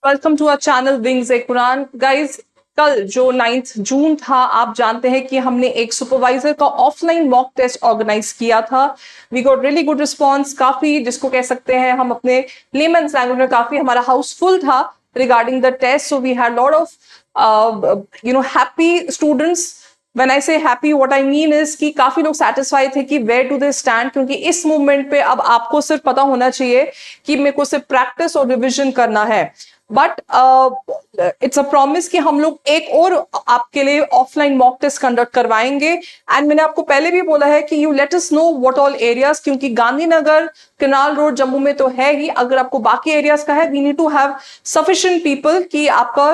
Welcome to our channel wings a Quran. Guys, कल जो 9 जून था, आप जानते हैं कि हमने एक सुपरवाइजर का ऑफलाइन मॉक टेस्ट ऑर्गेनाइज किया था। We got really good response, काफी जिसको कह सकते हैं हम अपने लेमन्स लैंग्वेज में काफी हमारा हाउसफुल था regarding the test. So we had lot of happy students. When I say happy, what I mean is कि काफी लोग सेटिस्फाई थे कि where do they stand, क्योंकि इस मूवमेंट पे अब आपको सिर्फ पता होना चाहिए कि मेरे को सिर्फ प्रैक्टिस और रिविजन करना है। बट इट्स अ प्रॉमिस कि हम लोग एक और आपके लिए ऑफलाइन मॉक टेस्ट कंडक्ट करवाएंगे। एंड मैंने आपको पहले भी बोला है कि you let us know what all areas, क्योंकि गांधीनगर, कनाल रोड, जम्मू में तो है ही, अगर आपको बाकी एरियाज का है, we need to have sufficient people कि आपका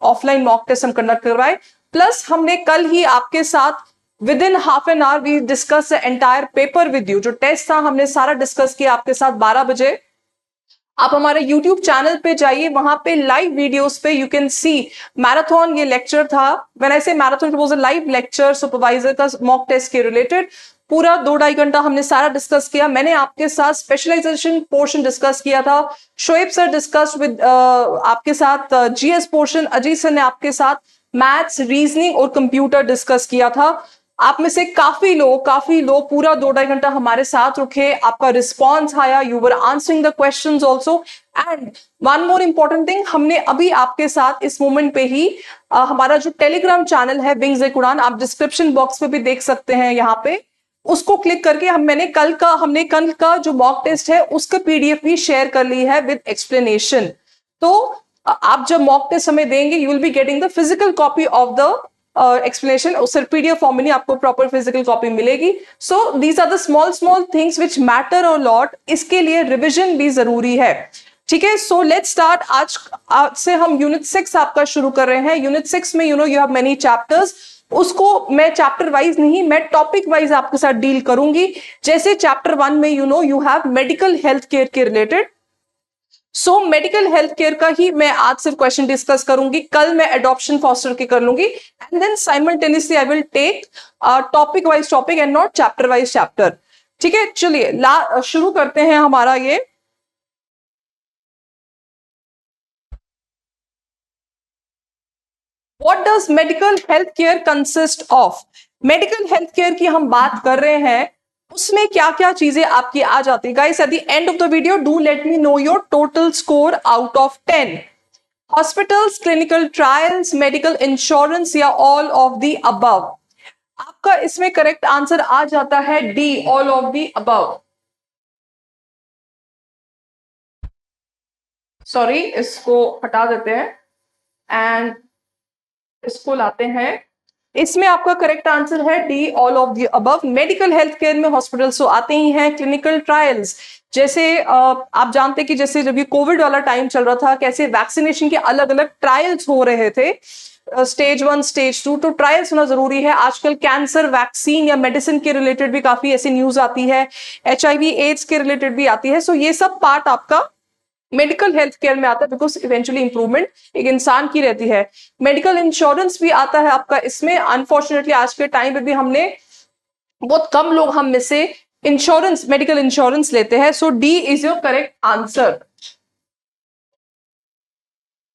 ऑफलाइन मॉक टेस्ट हम कंडक्ट करवाए। प्लस हमने कल ही आपके साथ within half an hour we discuss entire paper with you. जो टेस्ट था हमने सारा डिस्कस किया आपके साथ 12 बजे। आप हमारे YouTube चैनल पे जाइए, वहां पे लाइव वीडियोस पे यू कैन सी मैराथन। ये लेक्चर था, व्हेन आई से marathon, it was a live lecture supervisor का मॉक टेस्ट के रिलेटेड। पूरा 2-2.5 घंटा हमने सारा डिस्कस किया। मैंने आपके साथ स्पेशलाइजेशन पोर्शन डिस्कस किया था, शोएब सर डिस्कस विद आपके साथ जीएस पोर्शन, अजीत सर ने आपके साथ मैथ्स, रीजनिंग और कंप्यूटर डिस्कस किया था। आप में से काफी लोग पूरा 2-2.5 घंटा हमारे साथ रुके, आपका रिस्पॉन्स आया, you were answering the questions also. And one more important thing, हमने अभी आपके साथ इस मोमेंट पे ही हमारा जो टेलीग्राम चैनल है विंग्स ए कुरान, आप डिस्क्रिप्शन बॉक्स पे भी देख सकते हैं, यहाँ पे उसको क्लिक करके हमने कल का जो मॉक टेस्ट है उसका पीडीएफ भी शेयर कर ली है विद एक्सप्लेनेशन। तो आप जब मॉक टेस्ट हमें देंगे, you will be getting the physical copy of the explanation. सिर्फ पीडीएफ फॉर्म में नहीं, आपको प्रॉपर फिजिकल कॉपी मिलेगी। So these are the small things which matter a lot. इसके लिए रिविजन भी जरूरी है, ठीक है। So let's start. आज से हम यूनिट 6 आपका शुरू कर रहे हैं। यूनिट 6 में यू हैव मेनी चैप्टर्स। उसको मैं चैप्टर वाइज नहीं, मैं टॉपिक वाइज आपके साथ डील करूंगी। जैसे चैप्टर 1 में you have medical health care के related. So medical health care का ही मैं आज सिर्फ क्वेश्चन डिस्कस करूंगी। कल मैं एडॉप्शन फॉस्टर के कर लूंगी, and then simultaneously I will take topic wise topic and not chapter wise chapter, ठीक है। चलिए शुरू करते हैं हमारा ये। What does medical health care consist of? Medical health care की हम बात कर रहे हैं, उसमें क्या क्या चीजें आपकी आ जाती है। Guys, at the end of the video do let me know your total score out of 10। Hospitals, clinical trials, medical insurance या ऑल ऑफ द अबव? आपका इसमें करेक्ट आंसर आ जाता है D, all of the above. Sorry, इसको हटा देते हैं and इसको लाते हैं। इसमें आपका करेक्ट आंसर है D, all of the above. Medical health care में हॉस्पिटल्स तो आते ही हैं। क्लिनिकल ट्रायल्स, जैसे आप जानते हैं कि जैसे जब ये कोविड वाला टाइम चल रहा था, कैसे वैक्सीनेशन के अलग अलग ट्रायल्स हो रहे थे, स्टेज 1, स्टेज 2, तो ट्रायल्स होना जरूरी है। आजकल कैंसर वैक्सीन या मेडिसिन के रिलेटेड भी काफी ऐसी न्यूज आती है, HIV एड्स के रिलेटेड भी आती है। सो ये सब पार्ट आपका मेडिकल हेल्थ केयर में आता है, बिकॉज इवेंचुअली इंप्रूवमेंट एक इंसान की रहती है। मेडिकल इंश्योरेंस भी आता है आपका इसमें। अनफॉर्चुनेटली आज के टाइम पे भी बहुत कम लोग हम में से मेडिकल इंश्योरेंस लेते हैं। So D is your correct answer.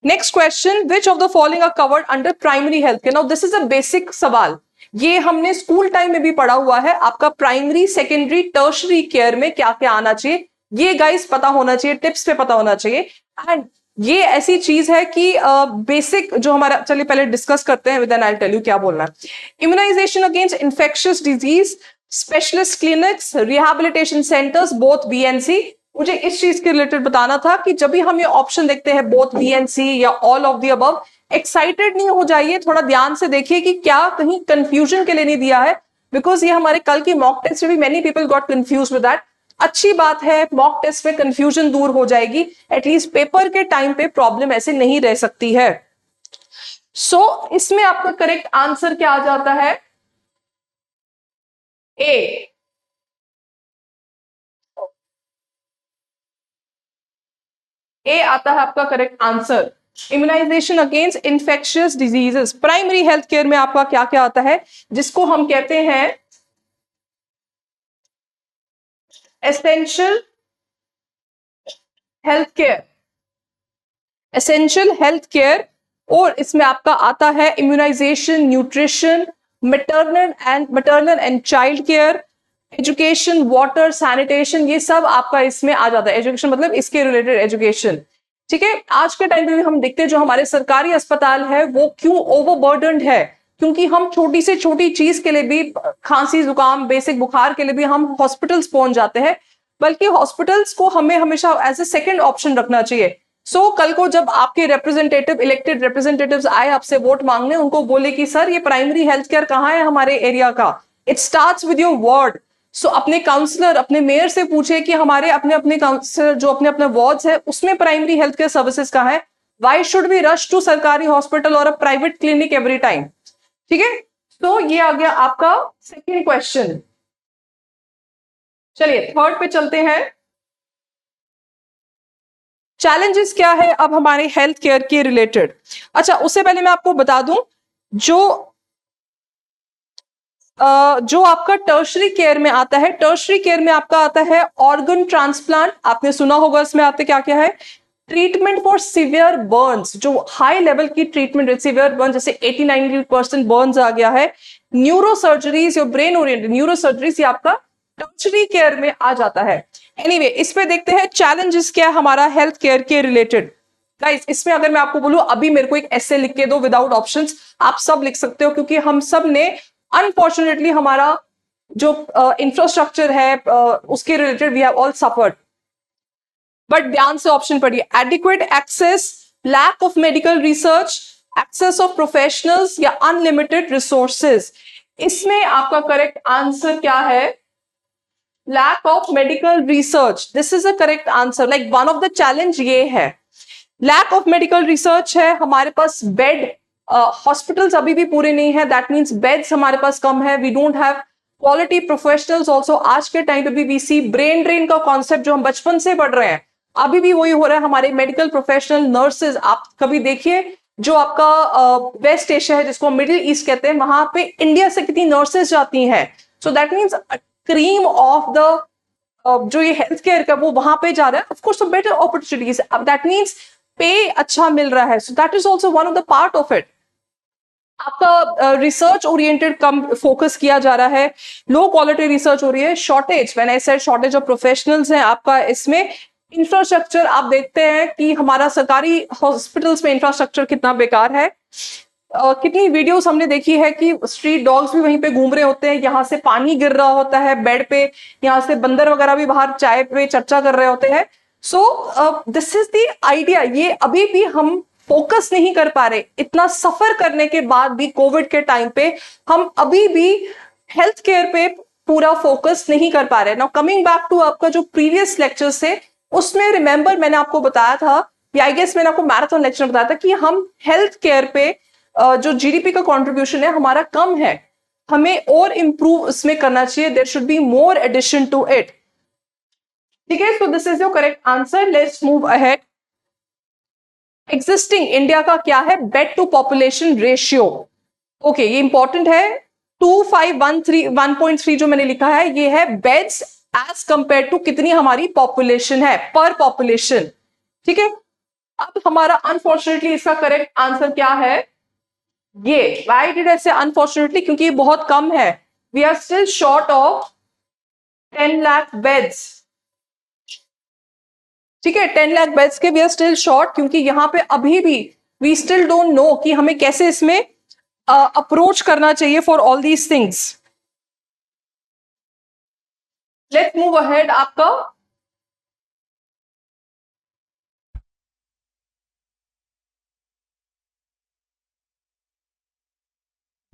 Next question, which of the following are covered under primary health care? Now this is a basic सवाल, ये हमने स्कूल टाइम में भी पढ़ा हुआ है। आपका प्राइमरी, सेकेंडरी, टर्शरी केयर में क्या क्या आना चाहिए, ये गाइस पता होना चाहिए, टिप्स पे पता होना चाहिए। एंड ये ऐसी चीज है कि बेसिक जो हमारा, चलिए पहले डिस्कस करते हैं, then I will tell you क्या बोलना है। Immunisation against infectious disease, specialist clinics, rehabilitation centres, both BNC। मुझे इस चीज के रिलेटेड बताना था कि जब भी हम ये ऑप्शन देखते हैं बोथ BNC या all of the above, excited नहीं हो जाइए, थोड़ा ध्यान से देखिए कि क्या कहीं कंफ्यूजन के लिए नहीं दिया है, बिकॉज ये हमारे कल की मॉक टेस्ट में भी many people got confuse with that. अच्छी बात है, मॉक टेस्ट में कंफ्यूजन दूर हो जाएगी, एटलीस्ट पेपर के टाइम पे प्रॉब्लम ऐसे नहीं रह सकती है। सो इसमें आपका करेक्ट आंसर क्या आ जाता है? ए। ए आता है आपका correct answer. Immunisation against infectious diseases, primary health care में आपका क्या क्या आता है, जिसको हम कहते हैं essential health care, essential health care, और इसमें आपका आता है immunisation, nutrition, maternal and child care, education, water, sanitation, ये सब आपका इसमें आ जाता है। एजुकेशन मतलब इसके रिलेटेड एजुकेशन। ठीक है, आज के टाइम पे भी हम देखते हैं जो हमारे सरकारी अस्पताल है वो क्यों ओवरबर्डन्ड है, क्योंकि हम छोटी से छोटी चीज के लिए भी, खांसी जुकाम बेसिक बुखार के लिए भी हम हॉस्पिटल्स पहुंच जाते हैं, बल्कि हॉस्पिटल्स को हमें हमेशा एज ए सेकेंड ऑप्शन रखना चाहिए। कल को जब आपके रिप्रेजेंटेटिव, इलेक्टेड रिप्रेजेंटेटिव्स आए आपसे वोट मांगने, उनको बोले कि सर ये प्राइमरी हेल्थ केयर कहाँ है हमारे एरिया का, it starts with your ward. अपने काउंसलर, अपने मेयर से पूछे कि हमारे अपने अपने काउंसलर जो अपने अपने वार्ड्स है उसमें प्राइमरी हेल्थ केयर सर्विसेज कहाँ है, why should we rush to सरकारी हॉस्पिटल और a private clinic every time. ठीक है, तो ये आ गया आपका सेकेंड क्वेश्चन। चलिए थर्ड पे चलते हैं। चैलेंजेस क्या है अब हमारे हेल्थ केयर के रिलेटेड। अच्छा, उससे पहले मैं आपको बता दूं, जो आपका टर्शरी केयर में आता है, टर्शरी केयर में आपका आता है ऑर्गन ट्रांसप्लांट, आपने सुना होगा इसमें आते क्या क्या है, ट्रीटमेंट फॉर सिवियर बर्न्स, जो हाई लेवल की ट्रीटमेंट, सिवियर बर्न जैसे 80-90% बर्न्स आ गया है, neuro surgeries, your brain oriented neuro surgeries, ये आपका टर्शरी केयर में आ जाता है। एनीवे, इस पे देखते हैं चैलेंजेस क्या है हमारा हेल्थ केयर के रिलेटेड। गाइस, इसमें अगर मैं आपको बोलूं अभी मेरे को एक ऐसे लिख के दो विदाउट ऑप्शंस, आप सब लिख सकते हो, क्योंकि हम सब ने अनफॉर्चुनेटली हमारा जो इंफ्रास्ट्रक्चर है उसके related we have all suffered. But ध्यान से ऑप्शन पढ़िए, adequate access, lack of medical research, access of professionals या अनलिमिटेड रिसोर्सेज। इसमें आपका करेक्ट आंसर क्या है, lack of medical research, this is a correct answer. Like one of the challenge ये है, लैक ऑफ मेडिकल रिसर्च है, हमारे पास bed, hospitals अभी भी पूरे नहीं है, दैट मीन्स बेड्स हमारे पास कम है, we don't have quality professionals also. आज के टाइम पे भी वी सी ब्रेन ड्रेन का कॉन्सेप्ट जो हम बचपन से पढ़ रहे हैं, अभी भी वही हो रहा है। हमारे मेडिकल प्रोफेशनल नर्सेज, आप कभी देखिए जो आपका वेस्ट एशिया है जिसको मिडिल ईस्ट कहते हैं, वहां पे इंडिया से कितनी नर्सेज जाती हैं। So that means cream of the जो ये हेल्थ केयर का वो वहां पे जा रहा है। Of course better opportunities, that means पे अच्छा मिल रहा है, so that is also one of the part of it. आपका रिसर्च ओरिएंटेड कम फोकस किया जा रहा है, लो क्वालिटी रिसर्च हो रही है, shortage, when I said shortage of professionals है आपका। इसमें इंफ्रास्ट्रक्चर आप देखते हैं कि हमारा सरकारी हॉस्पिटल्स में इंफ्रास्ट्रक्चर कितना बेकार है। कितनी वीडियोस हमने देखी है कि स्ट्रीट डॉग्स भी वहीं पे घूम रहे होते हैं, यहाँ से पानी गिर रहा होता है बेड पे, यहाँ से बंदर वगैरह भी बाहर चाय पे चर्चा कर रहे होते हैं। सो दिस इज द आइडिया, ये अभी भी हम फोकस नहीं कर पा रहे, इतना सफर करने के बाद भी कोविड के टाइम पे हम अभी भी हेल्थ केयर पे पूरा फोकस नहीं कर पा रहे। नाउ कमिंग बैक टू आपका जो प्रीवियस लेक्चर्स थे, उसमें रिमेंबर मैंने आपको बताया था, या आई गेस मैंने आपको मैराथन लेक्चर में बताया था कि हम हेल्थ केयर पे जो जीडीपी का कंट्रीब्यूशन है हमारा कम है, हमें और इंप्रूव इसमें करना चाहिए, there should be more addition to it. ठीक है, so this is your correct answer, let's move ahead. Existing India का क्या है, bed to population ratio. Okay, ये इंपॉर्टेंट है, 2513 जो मैंने लिखा है ये है बेड्स एज कंपेयर टू कितनी हमारी पॉपुलेशन है पर पॉपुलेशन। ठीक है, अब हमारा अनफॉर्चुनेटली इसका करेक्ट आंसर क्या है, ये। व्हाई डिड आई से अनफॉर्चुनेटली, क्योंकि ये बहुत कम है, we are still short of 10 lakh beds. ठीक है, 10 लाख बेड्स के वी आर स्टिल शॉर्ट, क्योंकि यहां पे अभी भी वी स्टिल डोंट नो कि हमें कैसे इसमें अप्रोच करना चाहिए for all these things. Let's move ahead. आपका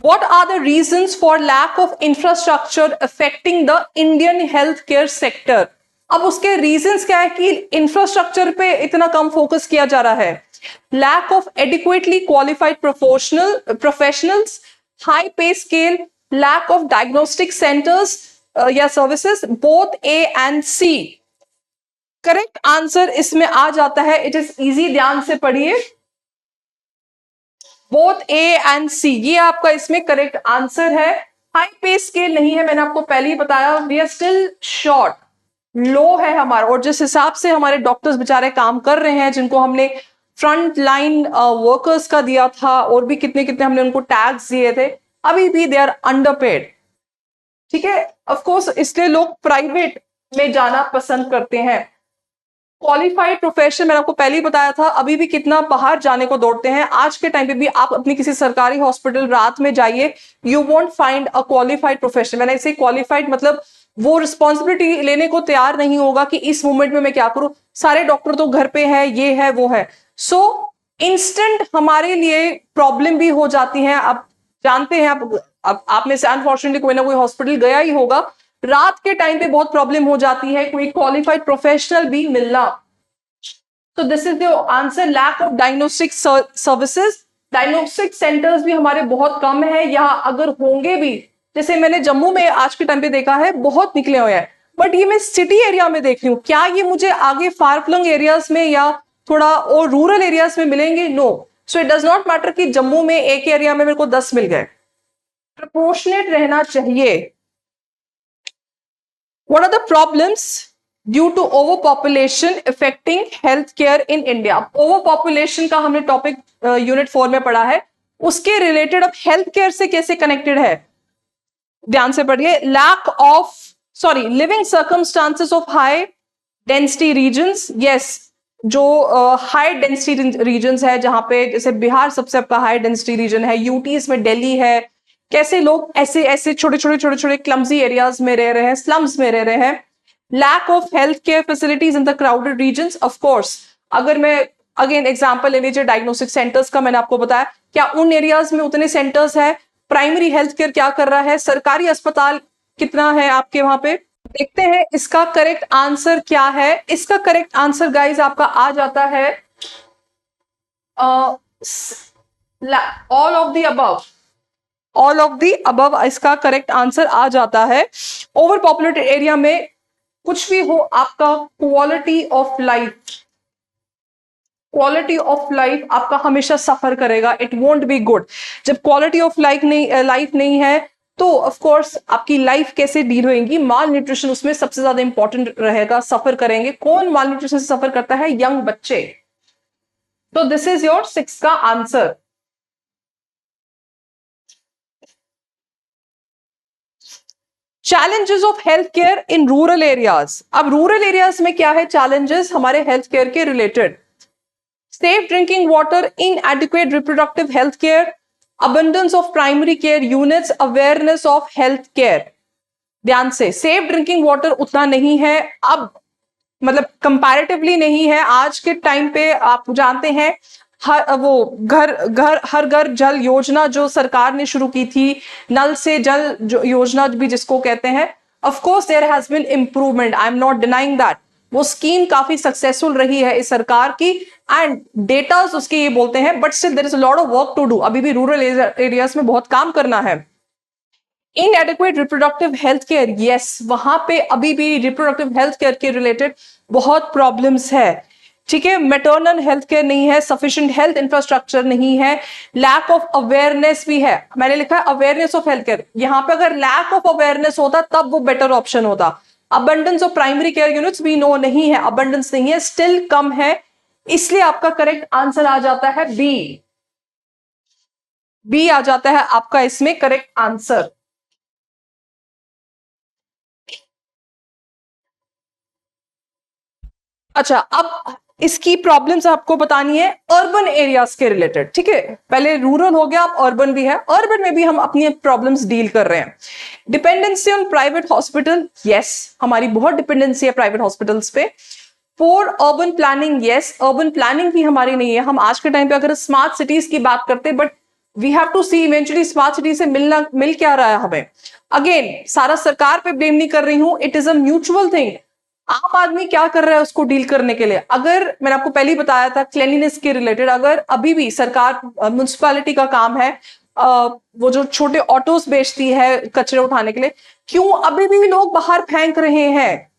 what are the reasons for lack of infrastructure affecting the Indian healthcare sector? अब उसके रीजंस क्या है कि इंफ्रास्ट्रक्चर पे इतना कम फोकस किया जा रहा है। Lack of adequately qualified professionals, high pay scale, lack of diagnostic centres या services, both A and C. Correct answer इसमें आ जाता है, इट इज इजी, ध्यान से पढ़िए, बोथ ए एंड सी, ये आपका इसमें करेक्ट आंसर है। हाई पे स्केल नहीं है, मैंने आपको पहले ही बताया, वी आर स्टिल शॉर्ट। लो है हमारा, और जिस हिसाब से हमारे डॉक्टर्स बेचारे काम कर रहे हैं, जिनको हमने फ्रंट लाइन वर्कर्स का दिया था और भी कितने कितने हमने उनको टैग्स दिए थे, अभी भी दे आर अंडरपेड। ठीक है, ऑफ कोर्स इसलिए लोग प्राइवेट में जाना पसंद करते हैं। क्वालिफाइड प्रोफेशन मैंने आपको पहले ही बताया था, अभी भी कितना बाहर जाने को दौड़ते हैं। आज के टाइम पे भी आप अपनी किसी सरकारी हॉस्पिटल रात में जाइए, you won't find a qualified profession. मैंने इसे क्वालिफाइड मतलब वो रिस्पॉन्सिबिलिटी लेने को तैयार नहीं होगा कि इस मोमेंट में मैं क्या करूं, सारे डॉक्टर तो घर पे है, ये है वो है। सो इंस्टेंट हमारे लिए प्रॉब्लम भी हो जाती है। अब जानते हैं, अब आप में से अनफॉर्चुनेटली कोई ना कोई हॉस्पिटल गया ही होगा, रात के टाइम पे बहुत प्रॉब्लम हो जाती है कोई क्वालिफाइड प्रोफेशनल भी मिलना। तो this is the answer, lack of diagnostic services. Diagnostic centres भी हमारे बहुत कम है, या अगर होंगे भी, जैसे मैंने जम्मू में आज के टाइम पे देखा है बहुत निकले हुए हैं, बट ये मैं सिटी एरिया में देख रही हूँ, क्या ये मुझे आगे फार फ्लंग एरियाज में या थोड़ा और रूरल एरियाज में मिलेंगे? No. So it does not matter कि जम्मू में एक एरिया में मेरे को 10 मिल गए, प्रपोर्शनेट रहना चाहिए। What are the problems due to overpopulation affecting healthcare in India? Overpopulation का हमने टॉपिक यूनिट 4 में पढ़ा है, उसके रिलेटेड अब हेल्थ केयर से कैसे कनेक्टेड है, ध्यान से पढ़िए। Living circumstances of high density regions. Yes, जो हाई डेंसिटी रीजन्स है, जहां पे जैसे बिहार सबसे आपका हाई डेंसिटी रीजन है, यूटीज में दिल्ली है, कैसे लोग ऐसे ऐसे छोटे छोटे छोटे छोटे क्लम्जी एरियाज में रह रहे हैं, स्लम्स में रह रहे हैं। Lack of health care facilities in the crowded regions. Of course, अगर मैं अगेन एग्जांपल ले लीजिए डायग्नोस्टिक सेंटर्स का, मैंने आपको बताया, क्या उन एरियाज में उतने सेंटर्स है? प्राइमरी हेल्थ केयर क्या कर रहा है? सरकारी अस्पताल कितना है आपके वहां पे? देखते हैं इसका करेक्ट आंसर क्या है। इसका करेक्ट आंसर गाइज आपका आ जाता है all of the above. All of the above इसका करेक्ट आंसर आ जाता है। ओवर पॉपुलेटेड एरिया में कुछ भी हो, आपका क्वालिटी ऑफ लाइफ आपका हमेशा सफर करेगा, इट वोंट बी गुड। जब क्वालिटी ऑफ लाइफ नहीं है, तो ऑफ कोर्स आपकी लाइफ कैसे डील होगी? माल न्यूट्रिशन उसमें सबसे ज्यादा इंपॉर्टेंट रहेगा, सफर करेंगे। कौन माल न्यूट्रिशन से सफर करता है? यंग बच्चे। तो दिस इज योर 6 का answer. Challenges of health care in rural areas. अब रूरल एरियाज में क्या है चैलेंजेस हमारे हेल्थ केयर के related? Safe drinking water, inadequate reproductive health care, abundance of primary care units, awareness of health care। ध्यान से, safe drinking water उतना नहीं है, अब मतलब कंपैरेटिवली नहीं है। आज के टाइम पे आप जानते हैं, हर घर जल योजना जो सरकार ने शुरू की थी, नल से जल जो योजना भी जिसको कहते हैं, of course there has been improvement, I am not denying that. वो स्कीम काफी सक्सेसफुल रही है इस सरकार की, एंड डेटा उसके ये बोलते हैं, but still there is a lot of work to do. अभी भी रूरल एरियाज में बहुत काम करना है। Inadequate reproductive health care, yes, वहां पे अभी भी रिप्रोडक्टिव हेल्थ केयर के रिलेटेड बहुत प्रॉब्लम्स है। ठीक है, मैटरनल हेल्थ केयर नहीं है, सफिशिएंट हेल्थ इंफ्रास्ट्रक्चर नहीं है, लैक ऑफ अवेयरनेस भी है। मैंने लिखा है अवेयरनेस ऑफ हेल्थ केयर, यहां पे अगर लैक ऑफ अवेयरनेस होता तब वो बेटर ऑप्शन होता। Abundance of primary care units भी नो नहीं है, अबंडेंस नहीं है, स्टिल कम है, इसलिए आपका करेक्ट आंसर आ जाता है बी आ जाता है आपका इसमें करेक्ट आंसर। अच्छा, अब इसकी प्रॉब्लम्स आपको बतानी है अर्बन एरियाज के रिलेटेड। ठीक है, पहले रूरल हो गया, अब अर्बन भी है। अर्बन में भी हम अपनी प्रॉब्लम्स डील कर रहे हैं। Dependency on private hospital, yes, हमारी बहुत डिपेंडेंसी है प्राइवेट हॉस्पिटल्स पे। For urban planning, yes, urban planning भी हमारी नहीं है। हम आज के टाइम पे अगर स्मार्ट सिटीज की बात करते हैं, but we have to see eventually smart city से मिल क्या रहा है हमें। अगेन, सारा सरकार पे ब्लेम नहीं कर रही हूं, it is a mutual thing. आम आदमी क्या कर रहा है उसको डील करने के लिए? अगर मैंने आपको पहले ही बताया था क्लीनिनेस के रिलेटेड, अगर अभी भी सरकार म्युनिसिपैलिटी का काम है, वो जो छोटे ऑटोस बेचती है कचरे उठाने के लिए, क्यों अभी भी लोग बाहर फेंक रहे हैं?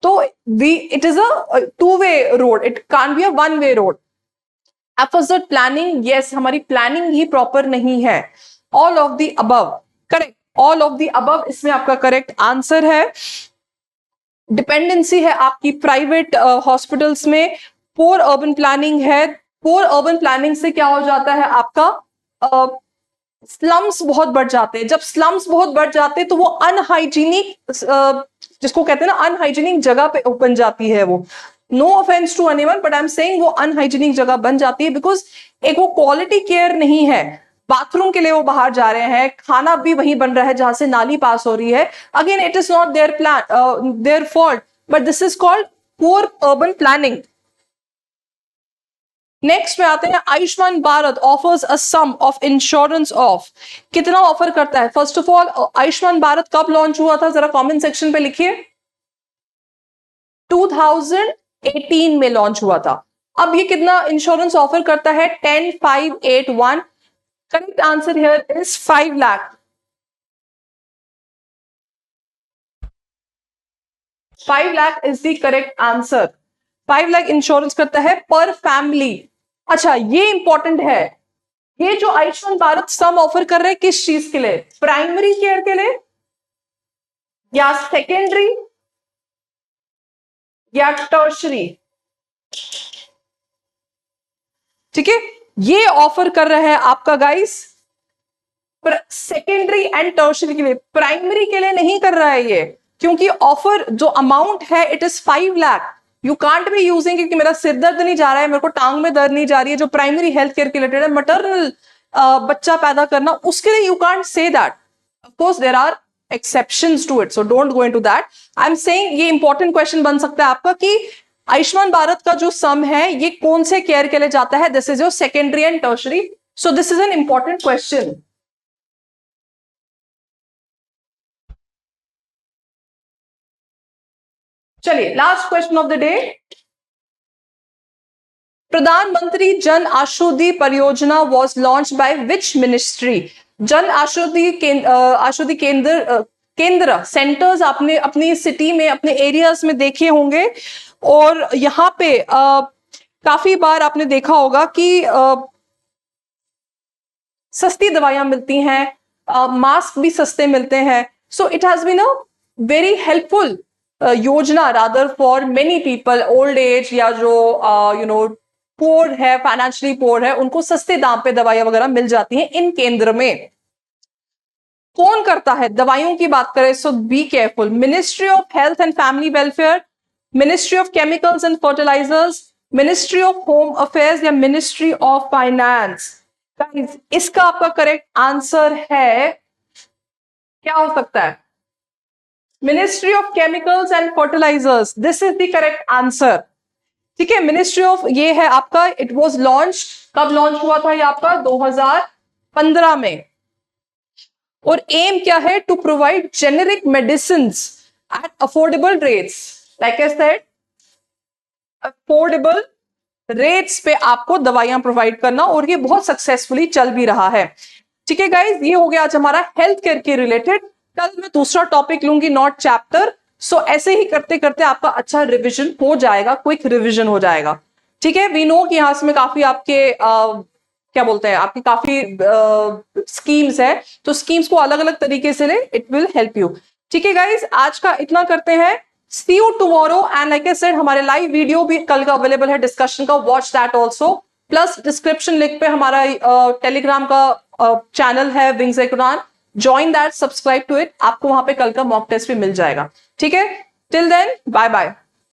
तो it is a two way road, it can't be a one way road. Effort planning, yes, हमारी प्लानिंग ही प्रॉपर नहीं है। All of the above, correct, all of the above इसमें आपका करेक्ट आंसर है। डिपेंडेंसी है आपकी प्राइवेट हॉस्पिटल्स में, पोर urban planning है। पोर अर्बन प्लानिंग से क्या हो जाता है आपका, स्लम्स बहुत बढ़ जाते हैं। जब स्लम्स बहुत बढ़ जाते हैं तो वो अनहाइजीनिक, जिसको कहते हैं ना अनहाइजीनिक जगह पे बन जाती है वो। No offence to anyone but I am saying वो अनहाइजीनिक जगह बन जाती है, बिकॉज एक वो क्वालिटी केयर नहीं है। बाथरूम के लिए वो बाहर जा रहे हैं, खाना भी वहीं बन रहा है जहां से नाली पास हो रही है। Again it is not their plan, their fault, but this is called poor urban planning. Next में आते हैं, Ayushman Bharat offers a sum of insurance of, कितना ऑफर करता है? First of all Ayushman Bharat कब लॉन्च हुआ था, जरा कमेंट सेक्शन पे लिखिए। 2018 में लॉन्च हुआ था। अब ये कितना इंश्योरेंस ऑफर करता है? 10581। Correct answer here is 5 lakh. 5 lakh is the correct answer. 5 lakh insurance करता है पर फैमिली। अच्छा ये इंपॉर्टेंट है, ये जो आयुष्मान भारत सम ऑफर कर रहे हैं किस चीज के लिए? प्राइमरी केयर के लिए या सेकेंडरी या टर्शरी? ठीक है, ये ऑफर कर रहा है आपका गाइस सेकेंडरी एंड टर्शरी के लिए, प्राइमरी के लिए नहीं कर रहा है ये, क्योंकि ऑफर जो अमाउंट है it is 5 lakh. You can't be using क्योंकि मेरा सिर दर्द नहीं जा रहा है, मेरे को टांग में दर्द नहीं जा रही है, जो प्राइमरी हेल्थ केयर के रिलेटेड है, मटरनल बच्चा पैदा करना, उसके लिए you can't say that. Of course there are exceptions to it, so don't go into that. I am saying ये इंपॉर्टेंट क्वेश्चन बन सकता है आपका कि आयुष्मान भारत का जो सम है ये कौन से केयर के लिए जाता है? This is your secondary and tertiary, so this is an important question. चलिए last question of the day, Pradhan Mantri Jan Aushadhi Pariyojana was launch by which ministry? Jan Aushadhi औषधि केंद्र सेंटर्स आपने अपनी सिटी में अपने एरियाज में देखे होंगे, और यहाँ पे काफी बार आपने देखा होगा कि सस्ती दवाइयां मिलती हैं, मास्क भी सस्ते मिलते हैं। So it has been a very helpful yojana rather for many people, old age या जो यू नो पोर है, फाइनेंशियली पोर है, उनको सस्ते दाम पे दवाइयां वगैरह मिल जाती हैं इन केंद्र में। कौन करता है? दवाइयों की बात करें so be careful, ministry of health and family welfare, ministry of chemicals and fertilizers, ministry of home affairs या मिनिस्ट्री ऑफ फाइनेंस? इसका आपका करेक्ट आंसर है, क्या हो सकता है? Ministry of chemicals and fertilizers, this is the correct answer. ठीक है, मिनिस्ट्री ऑफ ये है आपका, इट वाज लॉन्च, कब लॉन्च हुआ था ये आपका? 2015 में। और एम क्या है? To provide generic medicine at affordable rates, like I said affordable rates पे आपको दवाइयां प्रोवाइड करना, और ये बहुत सक्सेसफुली चल भी रहा है। ठीक है गाइज, ये हो गया आज हमारा हेल्थ केयर के रिलेटेड। कल मैं दूसरा टॉपिक लूंगी, नॉट चैप्टर। सो ऐसे ही करते करते आपका अच्छा रिवीजन हो जाएगा, क्विक रिवीजन हो जाएगा। ठीक है, वी नो कि यहाँ में काफी आपके क्या बोलते हैं, आपकी काफी स्कीम्स है, तो स्कीम्स को अलग अलग तरीके से ले, इट विल हेल्प यू। ठीक है गाइज, आज का इतना करते हैं। See you tomorrow and like I said हमारे लाइव वीडियो भी कल का अवेलेबल है डिस्कशन का, watch that also. Plus description link पे हमारा टेलीग्राम का चैनल है विंग्स एकुरान, join that, subscribe to it, आपको वहां पे कल का मॉक टेस्ट भी मिल जाएगा। ठीक है, टिल देन बाय बाय।